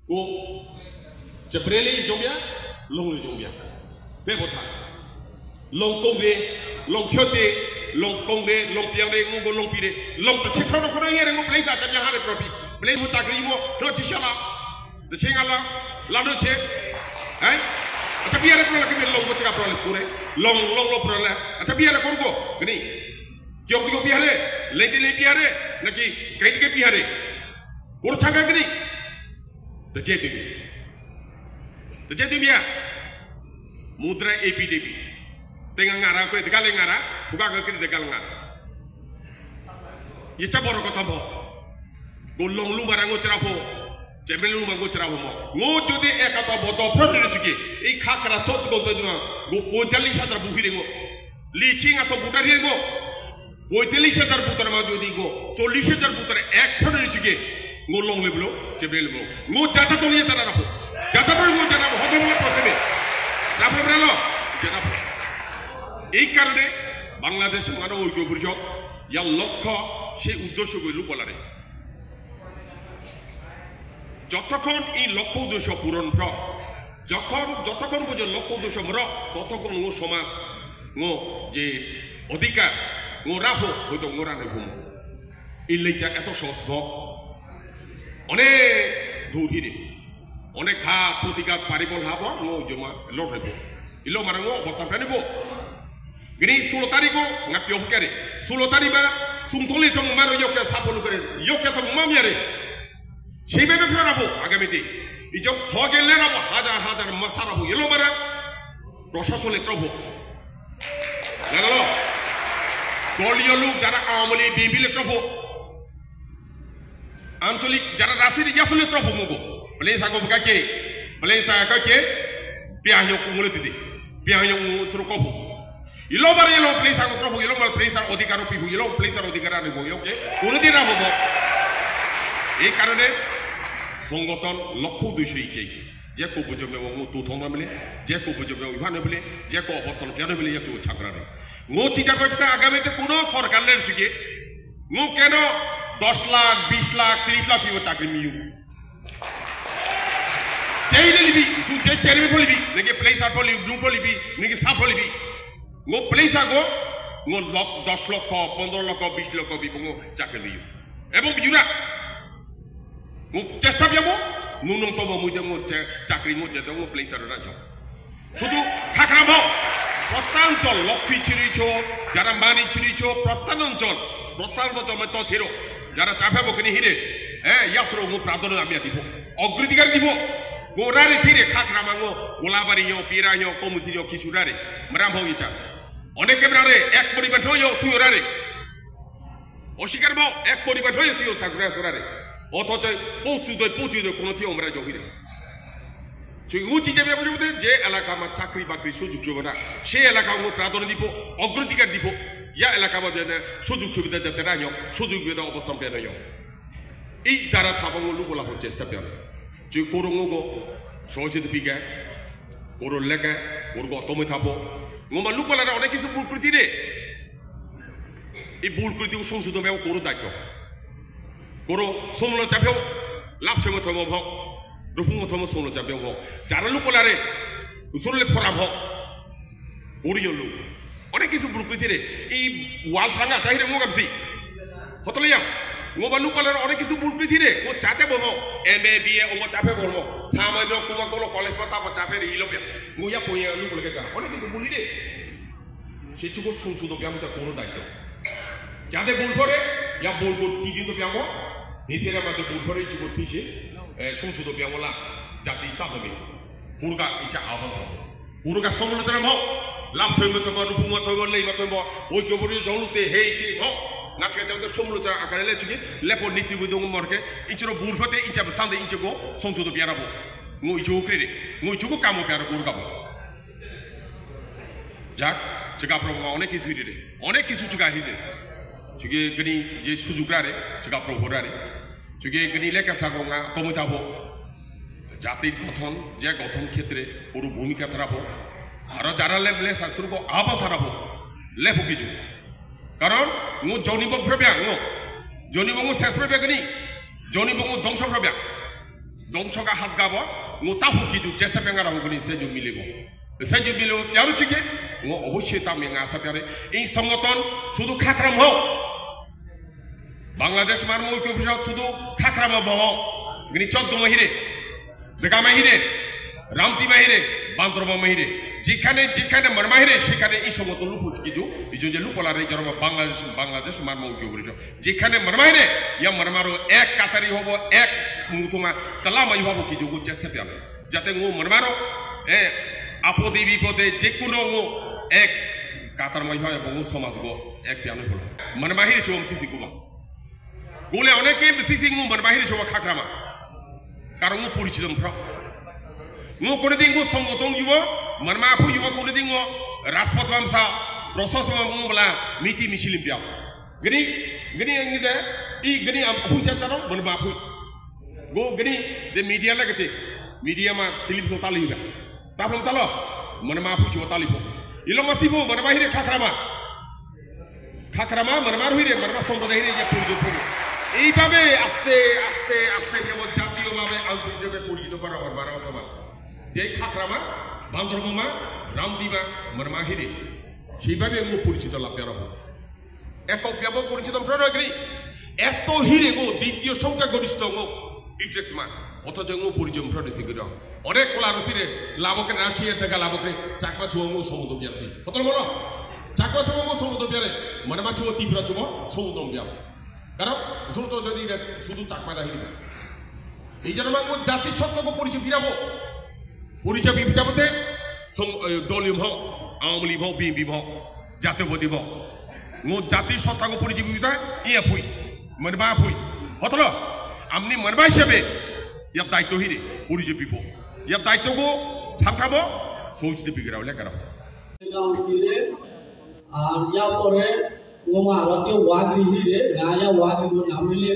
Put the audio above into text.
ko Jabreli Jombia, long Jombia. Bebota. Long Congre, long Kyote, long Congre, long Piare, Mungo, long Pire, long the Chipro of Korea and place at Yahari Propi. Play with Tagrimo, Rochishala, the Chingala, Ladoche, eh? At a Piera long long Prola, at a Piera Congo, Gni. Joggo Piare, Lady Piare, Naki, Great Piare, Urtanga Gni. The Jetty. The Jetty Mutra APDP. Tengangara, the Galangara, Pugaga, the Galangara. Yistaboro Cotambo. Go long Lumarango Trapo, Jebeluma go Travo. Go to the Ekato, Persici, a Kakara Tot go to go Talisha Buhirigo, Leaching at Butarigo, Poetelisha Butaramago, so Lisha Butar, Ek Persici, go long Liblo, Jebelmo, no Tatatonia Tarapo, Tatabu Tanapo, Hotel Rapo, Janapo. এই কারণে বাংলাদেশের মানব ঐক্য পরিষদ ইয়ার লক্ষ্য সেই উদ্দেশ্যগুলো বলারে যতক্ষণ এই লক্ষ্য উদ্দেশ্য পূরণ যতক্ষণ পর্যন্ত লক্ষ্য উদ্দেশ্য ততক্ষণ ও সমাজ ও যে অধিকার ও রাখো হয়তো ওরানে ঘুম এই লেজা এত সহজ অনেক দূর হিরে অনেক ঘাত প্রতিঘাত পারিবল হাব ও জমা লড়াইব ইলো মারাঙ্গ অবস্থান ফেনিব Gini sulotarigo ngapio kere sulotariba sumtoli to maro yoke sapolu kere yoke to mamiare shibebe pharabu agamiti ijo khogele rabo hajar masarabu yelo mara প্রশাসনে প্রভু লাগলো দলীয় লোক যারা আমলি বিবিলে প্রভু আঞ্চলিক যারা রাশির ইয়াসলে প্রভু মগো প্লেসা গো কাকে প্লেসা কাকে পিয়াহো কুমলে দিদি পিয়াহো সুরু কবু Ilo bara ilo place ako trobo ilo mal place ako odikaro pibu ilo place ako odikara ni boyo ke কোনো দিন না বলবো এই কারণে সংগঠন লক্ষ্য উদ্দেশ্য ইচ্ছে যে কো বুঝবে ও তো থমরা মিলে যে কো বুঝবে ওখানে মিলে যে কো অবস্থান কেন মিলে ইয়া চো ছাকরা রে মো চিন্তা করছে আগামীতে কোন সরকারের শিখে মো কেন 10 লাখ 20 লাখ 30 লাখ পিও চাকরি মিউ চাইলে লিবি সুজে চেরবে বলিবি নাকি প্লেস আর বলি ব্লু বলিবি নাকি সাফ বলিবি Ngo pleisa go ngo 10 লক্ষ 15 লক্ষ 20 লক্ষ বিপঙ্গ চাকরি এবং বিজুরা ngo চেষ্টা বিয়াবো নুনম তব মুইদে ngo চাকরি ngo যেতে ngo pleisa রা যাও শুধু থাকরাম প্রত্যাঞ্চল লক্ষ্মী ছিরিছো যারা মানি ছিরিছো প্রত্যাঞ্চল মে তথিরো যারা চাপাবো কিনি হিরে হ্যাঁ ইয়াসরো ngo প্রাধান্য আমি দিব অগ্রাধিকার দিব গোরারে থিরে খাকরামাঙ্গো গোলাবাড়িও পিরাইও কমুসিও কিশুরারে মরাম হইছা অনেকে ব্রারে এক পরিবার হইও সুয়রারে অস্বীকার বাও এক পরিবার হইও সুয়ো সাগরা সুরারে অথচ পৌঁছুদয় কোন থি আমরা জহিরে সেই উচিত যাবে বুঝতে যে এলাকা মা চাকরি বাকরি সুযোগ সুবিধা সেই এলাকা ও প্রাধান্য দিব অগ্রাধিকার দিব ইয়া এলাকা মধ্যে সুযোগ সুবিধা যাতে রাইও সুযোগ সুবিধা অবস্থান পেয়ে রাইও এই দ্বারা থাবাঙ্গলু বলা হচ্ছে চেষ্টা পেয়ে Cui kurungo soalnya itu piga, kurun lega, kurgo tomé tapo, ngomong lupa lah orang kisah bulkriti deh, ini bulkriti usung sudah memang kurun dah tu, kurun somlo capek, lap cuma tomé bhok, rupung tomé somlo capek bhok, cara lupa lah re, usul le pora bhok, uriyo lu, orang kisah bulkriti deh, ini wal perangga cahaya ngomong sih, hotel yang ngomong lupa lah orang kisah bulkriti deh, ngomong capek bhok. MBA ও চাপে বলবো সামান্য কোন কোন college পাতা চাপে Elo মুয়া পইয়া লু বলে গেছা অনেক কিছু বলি রে সে চুকো সংশোধন ব্যায়ামটা কোনো দায়িত্ব যাদের ভুল করে ইয়া বলবো চিঠিত ব্যায়াম নিজের মধ্যে ভুল করে চুকো পিছে সংশোধন ব্যায়ামলা জাতি তাহবে পুরগা ইচ্ছা আহ্বান থাকবো পুরগা সমালোচনা ভাব লাভ থইব তো রূপমা থইব লেইবা থইব ওই কেবরি জলুতে হেই সেই ভাব Nggak cakap semula akan lihat juga, lepo niti budung morke, incro burfate, incap sande incego, songsu tu piara bo, ngui cukup kiri, ngui cukup kamu piara bur kamu. Jak, cakap provo onek kisu ini, onek kisu juga ini, juga gini je sujukare, cakap provo rare, juga gini leka sagonga, tomu tabo, jati gothon, je gothon ketre, uru bumi katrabo, haro jara leble sasur ko apa tharabo, lepo kiju. কারণ মো জনিব প্রব্যাং মো জনিব মো শেষ প্রব্যাং নি জনিব মো ধ্বংস প্রব্যাং dongsoga hat gabo ngo tahu kidu jesta pengara ngoni seju milebo seju milebo yaru chike ngo অবশ্যই তা মেঙ্গা সাপারে এই সংগঠন শুধু খাকরাম হোক বাংলাদেশ মানব ঐক্য পরিষদ শুধু খাকরাম বহ গনি 14 মাহিরে বেগা মাহিরে রামতি মাহিরে বান্দরবা মাহিরে যেখানে যেখানে মারমাহিরে সেখানে এই সংগঠন লুপুট কিছু এই যে লুপলারে যারা বাংলাদেশ মানব ঐক্য পরিষদ যেখানে মারমাহিরে ইয়া মারমারো এক কাতারি হব এক মুতুমা তালামাই হব কিছু চেষ্টা পেলে যাতে ও মারমারো আপদে বিপদে যে কোনো এক কাতার মাই হয় এবং সমাজ গো এক পিয়ানো হলো মানে বাহিরে চোম সিসি কুবা গোলে অনেকে সিসি গু মানে বাহিরে চোম খাকরামা কারণ ও পরিচিত ফ্রা ও করে দিন গো সংগঠন যুব মানে মা আপু যুব করে দিন গো রাজপথ মামসা প্রশাসন মামু বলা মিতি মিছিলিম পিয়া গনি গনি এঙ্গিদে ই গনি আপু চাচানো মানে মা আপু গো গনি দে মিডিয়া লাগতে মিডিয়া মা ফিলিপ সোতালি গা তাপলম তালো মানে মা আপু চো তালিপো ইলো মাসিবো মানে বাহিরে খাকরামা মানে মার হইরে মানে মা সম্পদ হইরে যে পরিচিত হবে এইভাবে আস্তে আস্তে আস্তে কেবল জাতীয়ভাবে আন্তর্জাতিকভাবে পরিচিত করা হবে বারো সমাজ যে খাকরামা বান্দরবামা রামদিমা মানে মা হিরে সেইভাবে ও পরিচিত লাভ করা হবে এত ব্যাপক পরিচিত প্রণয়গ্রী এত হিরে গো দ্বিতীয় সংখ্যা গরিষ্ঠ গো ইটেক্স মা অথচ ও পরিচয় প্রণয়তি গির অনেক কোলারসিরে লাভকে রাশিয়া থেকে লাভকে চাকমা ছুয়ঙ্গ সমুদ্র বিয়ারছি হতল বলো চাকমা ছুয়ঙ্গ সমুদ্র বিয়ারে মানে মা ছুয় তীব্র ছুব সমুদ্র বিয়ার কারণ শুরু যদি শুধু চাকমা দাহি এই জন্য মা জাতিসত্ত্বকে পরিচয় ফিরাবো পরিচয় বিপিটাবতে দলীয় হোক আওয়ামী লীগ হোক বিএনপি হোক জাতীয়বাদী হোক ও জাতিসত্তাকে পরিচয় বিপিটা ইয়া ফুই মানে মা ফুই হতল আপনি মনবা হিসেবে ইয়ার দায়িত্ব হিরে পরিচয় বিপ ইয়ার দায়িত্বকে ছাত্রাবো সৌচিত বিগ্রাও লেখারাও আর ইয়া পরে ও মা আরতে ওয়াগি হিরে গায়া ওয়াগি নাম নিলে